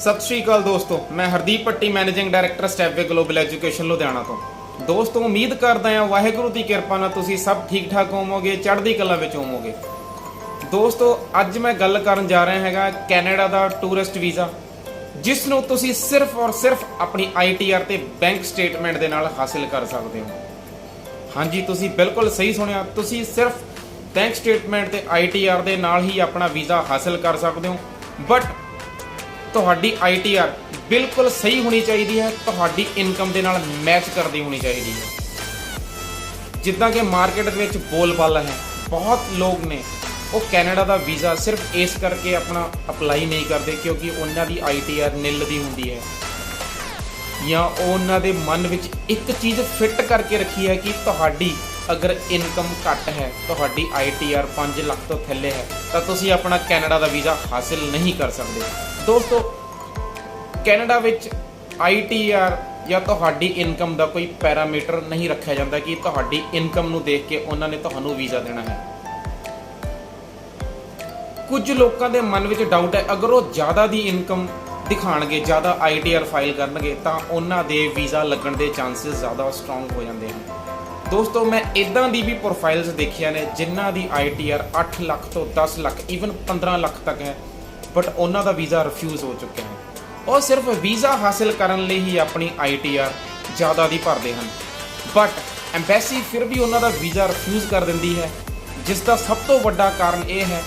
सत श्री अकाल दोस्तों, मैं Hardeep Patti managing director Stepway global education Ludhiana तो। दोस्तों उम्मीद करदा हां वाहिगुरू दी किरपा नाल तुसीं सब ठीक ठाक होवोगे, चढ़दी कला विच होवोगे। दोस्तों अज मैं गल करन जा रहा हैगा कैनेडा दा टूरिस्ट वीज़ा, जिस नूं तुसीं सिर्फ और सिर्फ अपनी ITR ते बैंक स्टेटमेंट दे नाल हासिल कर सकदे हो। हाँ जी, तुसीं बिल्कुल सही सुनिया, तुसीं सिर्फ बैंक स्टेटमेंट ते ITR दे नाल ही अपना वीज़ा हासिल कर सकदे हो। बट ਤੁਹਾਡੀ ITR बिल्कुल सही होनी चाहिए है, ਤੁਹਾਡੀ इनकम ਦੇ ਨਾਲ मैच करती होनी चाहिए है। जिद्दां कि मार्केट ਵਿੱਚ बोलबाला है, बहुत लोग ने वो कैनेडा का वीज़ा सिर्फ इस करके अपना अप्लाई नहीं करते क्योंकि उन्होंने ITR निल दी होंदी है, या उन्होंने मन में एक चीज़ फिट करके रखी है कि ਤੁਹਾਡੀ अगर इनकम घट है, ਤੁਹਾਡੀ ITR 5 ਲੱਖ तो थले है, तो तुसीं अपना कैनेडा का वीज़ा हासिल नहीं कर सकते। दोस्तों कैनेडा विच ITR या ਤੁਹਾਡੀ इनकम का कोई पैरामीटर नहीं रखा जाता कि ਤੁਹਾਡੀ इनकम नूं देख के उन्होंने ਤੁਹਾਨੂੰ वीज़ा देना है। कुछ लोगों के मन में डाउट है, अगर वो ज़्यादा दी इनकम दिखाणगे, ज़्यादा ITR फाइल करनगे तो उन्होंने वीज़ा लगन के चांसिस ज़्यादा स्ट्रोंग हो जाते हैं। दोस्तों मैं इदां दी भी प्रोफाइल्स देखिया ने जिन्हां दी ITR 8 ਲੱਖ तो 10 ਲੱਖ ਈਵਨ 15 ਲੱਖ तक है, बट उन्हों का वीज़ा रिफ्यूज़ हो चुका है। और सिर्फ वीज़ा हासिल करने लिए ही अपनी ITR ज़्यादा दी भरते हैं, बट एम्बैसी फिर भी उन्हों का वीज़ा रिफ्यूज़ कर देती है, जिसका सब तो बड़ा कारण यह है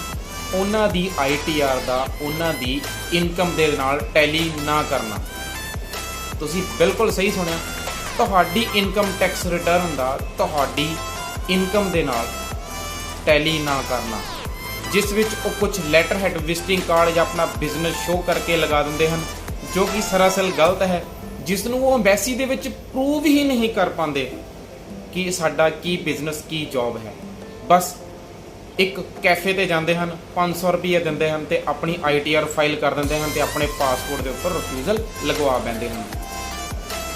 उन्हों की ITR का उन्हों की इनकम के नाल टैली ना करना। तुसीं बिल्कुल सही सुनिया, ਤੁਹਾਡੀ इनकम टैक्स रिटर्न का ਤੁਹਾਡੀ इनकम के नाल टैली ना करना, जिस विच वो कुछ लैटर हैड विजिटिंग कार्ड या अपना बिजनेस शो करके लगा देंगे हैं, जो कि सरासर गलत है, जिसनों वो एम्बैसी दे विच प्रूव ही नहीं कर पाते कि साडा की बिजनेस की जॉब है। बस एक कैफे ते जाते हैं, 500 रुपये देंगे हैं तो अपनी ITR फाइल कर देंगे हैं तो अपने पासपोर्ट के उपर रिफ्यूजल लगवा देंगे हैं।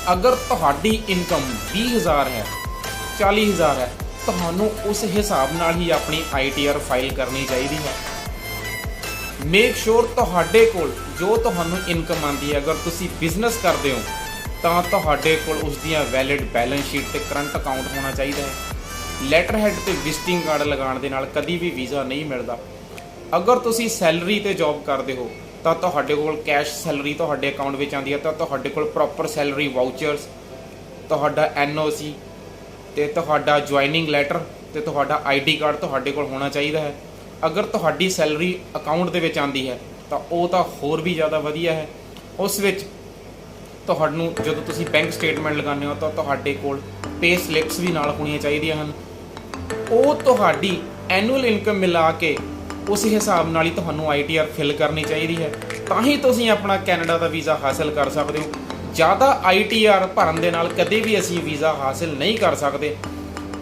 अगर ਤੁਹਾਡੀ इनकम 20,000 है, 40,000 है, ਤੁਹਾਨੂੰ उस हिसाब नाल ही अपनी ITR फाइल करनी चाहिए है। मेक श्योर ਤੁਹਾਡੇ ਕੋਲ जो ਤੁਹਾਨੂੰ इनकम आती है, अगर ਤੁਸੀਂ बिजनेस करते हो ਤਾਂ ਤੁਹਾਡੇ ਕੋਲ ਉਸ ਦੀਆਂ वैलिड बैलेंस शीट ਤੇ करंट अकाउंट होना चाहिए है। लैटर हैड ਤੇ विजिटिंग कार्ड लगाने ਦੇ ਨਾਲ कभी भी वीज़ा नहीं मिलता। अगर ਤੁਸੀਂ सैलरी ਤੇ जॉब करते हो ਤਾਂ ਤੁਹਾਡੇ ਕੋਲ कैश सैलरी ਤੁਹਾਡੇ अकाउंट ਵਿੱਚ ਆਉਂਦੀ ਹੈ, ਤਾਂ ਤੁਹਾਡੇ ਕੋਲ प्रॉपर सैलरी वाउचर्स, ਤੁਹਾਡਾ NOC ਤੇ ਤੁਹਾਡਾ ज्वाइनिंग लैटर ਤੇ ਤੁਹਾਡਾ ID कार्ड ਤੁਹਾਡੇ ਕੋਲ ਹੋਣਾ ਚਾਹੀਦਾ ਹੈ। अगर ਤੁਹਾਡੀ सैलरी अकाउंट ਦੇ ਵਿੱਚ ਆਉਂਦੀ ਹੈ ਤਾਂ ਉਹ ਤਾਂ ਹੋਰ ਵੀ ਜ਼ਿਆਦਾ ਵਧੀਆ ਹੈ। ਉਸ ਵਿੱਚ ਤੁਹਾਨੂੰ ਜਦੋਂ ਤੁਸੀਂ ਬੈਂਕ ਸਟੇਟਮੈਂਟ ਲਗਾਉਂਦੇ ਹੋ ਤਾਂ ਤੁਹਾਡੇ ਕੋਲ ਪੇ ਸਲਿਪਸ ਵੀ ਨਾਲ ਹੋਣੀਆਂ ਚਾਹੀਦੀਆਂ ਹਨ। ਉਹ ਤੁਹਾਡੀ ਐਨੂਅਲ ਇਨਕਮ ਮਿਲਾ ਕੇ उस हिसाब नाल ही तुहानू ITR फिल करनी चाहिए है, ਤਾਂ ही तुसीं अपना कैनेडा का वीज़ा हासिल कर सकते हो। ज़्यादा ITR भरन दे नाल कदे भी असीं वीज़ा हासिल नहीं कर सकते।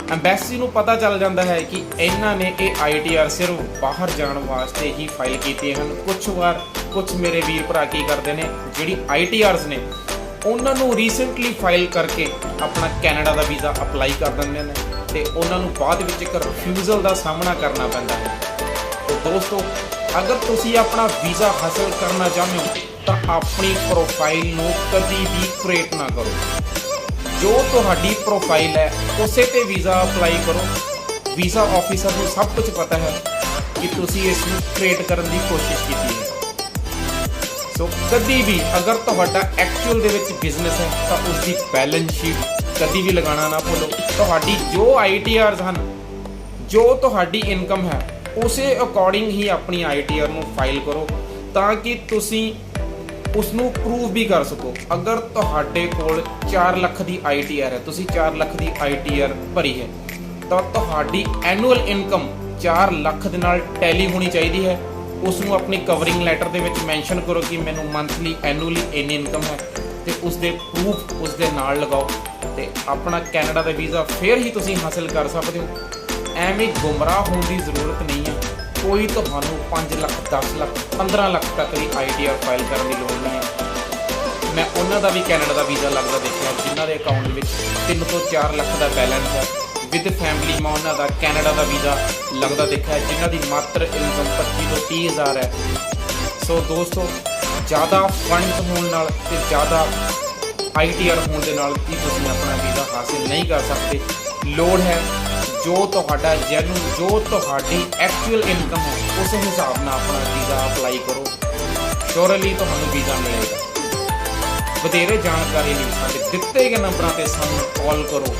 एम्बैसी नूं पता चल जाता है कि इन्हां ने ये ITR सिर्फ बाहर जाने वास्ते ही फाइल कीते हैं। कुछ मेरे वीर भरा की करते हैं, जिहड़ी ITRs ने उन्हां नूं रीसेंटली फाइल करके अपना कैनेडा का वीज़ा अप्लाई कर देंगे हैं ते उन्हां नूं बाद विच एक रिफ्यूजल का सामना करना पैंदा है। तो दोस्तों अगर तुसी अपना वीज़ा हासिल करना चाहते हो तो अपनी प्रोफाइल नूं कभी भी क्रिएट ना करो। जो तुहाडी प्रोफाइल है उसे ते वीज़ा अप्लाई करो। वीज़ा ऑफिसर को सब कुछ पता है कि तुसी इसनूं क्रिएट करने की कोशिश की है। सो कभी भी अगर तुहाडा एक्चुअल दे विच बिजनेस है तो उसकी बैलेंस शीट कभी भी लगाना ना भूलो। तुहाडी जो ITRs हैं, जो तुहाडी इनकम है, उसे अकॉर्डिंग ही अपनी ITR ਨੂੰ फाइल करो ਤਾਂ कि ਤੁਸੀਂ ਉਸ ਨੂੰ ਪ੍ਰੂਵ ਵੀ ਕਰ ਸਕੋ। अगर ਤੁਹਾਡੇ ਕੋਲ 4 ਲੱਖ ਦੀ ITR है, ਤੁਸੀਂ 4 ਲੱਖ ਦੀ ITR ਭਰੀ है, ਤਾਂ ਤੁਹਾਡੀ ਐਨੂਅਲ ਇਨਕਮ 4 ਲੱਖ ਦੇ ਨਾਲ ਟੈਲੀ ਹੋਣੀ ਚਾਹੀਦੀ ਹੈ। ਉਸ ਨੂੰ ਆਪਣੀ ਕਵਰਿੰਗ ਲੈਟਰ ਦੇ ਵਿੱਚ ਮੈਂਸ਼ਨ ਕਰੋ ਕਿ ਮੈਨੂੰ ਮੰਥਲੀ ਐਨੂਅਲੀ ਇੰਨੀ ਇਨਕਮ ਹੈ ਤੇ ਉਸ ਦੇ ਪ੍ਰੂਫ ਉਸ ਦੇ ਨਾਲ ਲਗਾਓ ਤੇ ਆਪਣਾ ਕੈਨੇਡਾ ਦਾ ਵੀਜ਼ਾ ਫਿਰ ਹੀ ਤੁਸੀਂ ਹਾਸਿਲ ਕਰ ਸਕਦੇ ਹੋ। ਐਵੇਂ ਗੁੰਮਰਾਹ ਹੋਣ ਦੀ ਜ਼ਰੂਰਤ ਨਹੀਂ ਹੈ। ਕੋਈ ਤੁਹਾਨੂੰ 5 ਲੱਖ 10 ਲੱਖ 15 ਲੱਖ ਤੱਕ ਦੀ ITR ਫਾइल ਕਰਨ ਦੀ ਲੋੜ ਨਹੀਂ ਹੈ। ਮੈਂ ਉਹਨਾਂ ਦਾ ਵੀ ਕੈਨੇਡਾ ਦਾ ਵੀਜ਼ਾ ਲੱਗਦਾ ਦੇਖਿਆ ਜਿਨ੍ਹਾਂ ਦੇ ਅਕਾਊਂਟ ਵਿੱਚ 3 ਤੋਂ 4 ਲੱਖ ਦਾ ਬੈਲੈਂਸ ਹੈ। विद फैमिली मैं उन्होंने कैनेडा का वीज़ा लगता देखा है, जिन्हों की मात्र इनकम 25 ਤੋਂ 30 हज़ार है। सो दोस्तों ਜ਼ਿਆਦਾ ਫੰਡਸ ਹੋਣ ਨਾਲ ਤੇ ਜ਼ਿਆਦਾ ITR ਹੋਣ ਦੇ ਨਾਲ ਹੀ ਤੁਸੀਂ ਆਪਣਾ ਵੀਜ਼ਾ ਹਾਸਿਲ ਨਹੀਂ ਕਰ ਸਕਦੇ। ਲੋੜ ਹੈ ਜੋ ਤੁਹਾਡਾ ਜੈਨੂਨ, ਜੋ ਤੁਹਾਡੀ ਐਕਚੁਅਲ ਇਨਕਮ ਹੈ, ਉਸ ਹਿਸਾਬ ਨਾਲ ਆਪਣਾ ਵੀਜ਼ਾ ਅਪਲਾਈ ਕਰੋ, ਸ਼ੋਰਲੀ ਤੁਹਾਨੂੰ ਵੀਜ਼ਾ ਮਿਲੇਗਾ। ਵਧੇਰੇ ਜਾਣਕਾਰੀ ਲਈ ਸਾਡੇ ਦਿੱਤੇ ਗਏ ਨੰਬਰਾਂ ਤੇ ਸਾਨੂੰ ਕਾਲ ਕਰੋ।